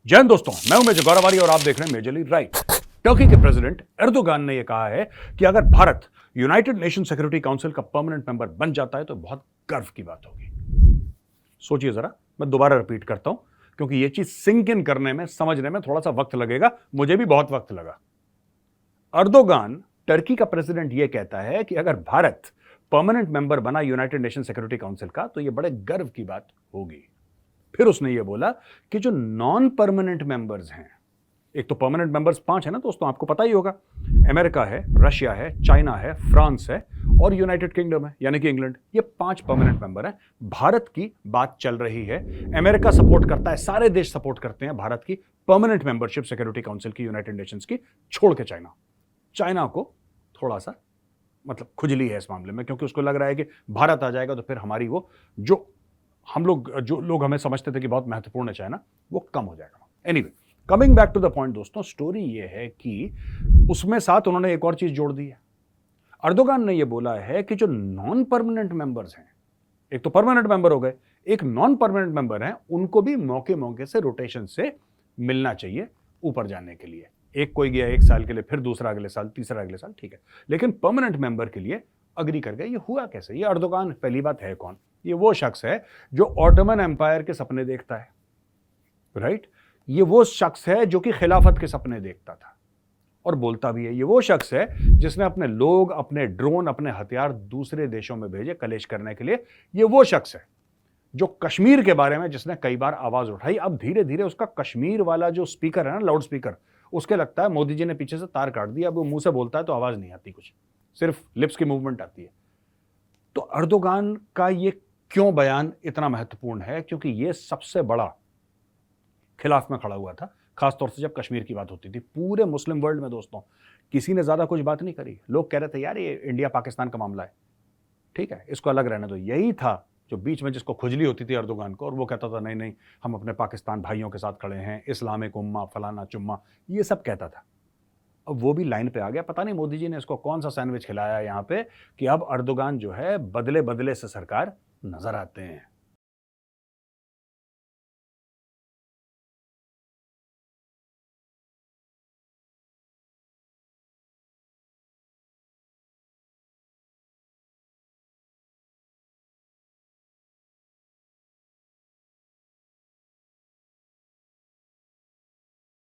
जय हिंद दोस्तों, मैं हूं मेजर गौरवारी और आप देख रहे हैं मेजरली राइट। टर्की के प्रेसिडेंट एर्दोगान ने यह कहा है कि अगर Bharat United nation security council का परमानेंट मेंबर बन जाता है तो बहुत गर्व की बात होगी। सोचिए जरा, मैं दोबारा रिपीट करता हूं क्योंकि यह चीज सिंक इन करने में, समझने में थोड़ा सा वक्त लगेगा। मुझे भी बहुत वक्त लगा। एर्दोगान, टर्की का प्रेसिडेंट, यह कहता है कि अगर भारत परमानेंट मेंबर बना यूनाइटेड नेशन सिक्योरिटी काउंसिल का तो यह बड़े गर्व की बात होगी। फिर उसने यह बोला कि जो नॉन परमानेंट मेंबर्स हैं, एक तो परमानेंट मेंबर्स 5 है ना दोस्तों, आपको पता ही होगा। अमेरिका है, रशिया है, चाइना है, फ्रांस है और यूनाइटेड किंगडम है यानी कि इंग्लैंड। ये 5 परमानेंट मेंबर हैं। भारत की बात चल रही है। अमेरिका सपोर्ट करता है, सारे देश सपोर्ट करते हैं भारत की परमानेंट मेंबरशिप सिक्योरिटी काउंसिल की, यूनाइटेड नेशंस की, छोड़ के चाइना को थोड़ा सा मतलब खुजली है इस मामले में, क्योंकि उसको लग रहा है कि भारत आ जाएगा तो फिर हमारी वो जो लोग हमें समझते थे कि बहुत महत्वपूर्ण है चाइना, वो कम हो जाएगा। Anyway, coming back to the point दोस्तों, स्टोरी ये है कि उसमें साथ उन्होंने एक और चीज जोड़ दी है। एर्दोगान ने ये बोला है कि जो नॉन परमानेंट मेंबर्स हैं, एक तो परमानेंट मेंबर हो गए, एक नॉन परमानेंट मेंबर हैं, उनको भी मौके मौके से रोटेशन से मिलना चाहिए ऊपर जाने के लिए। एक कोई गया 1 साल के लिए, फिर दूसरा अगले साल, तीसरा अगले साल, ठीक है, लेकिन परमानेंट मेंबर के लिए अग्री कर गए। ये हुआ कैसे? ये एर्दोगान पहली बात है कौन? ये वो शख्स है जो ऑटोमन एम्पायर के सपने देखता है, राइट? ये वो शख्स है जो कि खिलाफत के सपने देखता था और बोलता भी है। ये वो शख्स है जिसने अपने लोग, अपने ड्रोन, अपने हथियार दूसरे देशों में भेजे कलेश करने के लिए। ये वो शख्स है जो कश्मीर के बारे में जिसने कई बार आवाज उठाई। अब धीरे धीरे उसका कश्मीर वाला जो स्पीकर है ना, लाउड स्पीकर, उसके लगता है मोदी जी ने पीछे से तार काट दिया। अब वो मुंह से बोलता है तो आवाज नहीं आती, कुछ सिर्फ लिप्स की मूवमेंट आती है। तो एर्दोगान का ये क्यों बयान इतना महत्वपूर्ण है? क्योंकि ये सबसे बड़ा खिलाफ में खड़ा हुआ था, खासतौर से जब कश्मीर की बात होती थी। पूरे मुस्लिम वर्ल्ड में दोस्तों किसी ने ज्यादा कुछ बात नहीं करी। लोग कह रहे थे यार ये इंडिया पाकिस्तान का मामला है, ठीक है, इसको अलग रहने दो। यही था जो बीच में जिसको खुजली होती थी एर्दोगान को, और वो कहता था नहीं नहीं, हम अपने पाकिस्तान भाइयों के साथ खड़े हैं, इस्लामिक उम्मा, फलाना चुम्मा, ये सब कहता था। अब वो भी लाइन पे आ गया। पता नहीं मोदी जी ने इसको कौन सा सैंडविच खिलाया यहाँ पे कि अब एर्दोगान जो है बदले बदले से सरकार नजर आते हैं।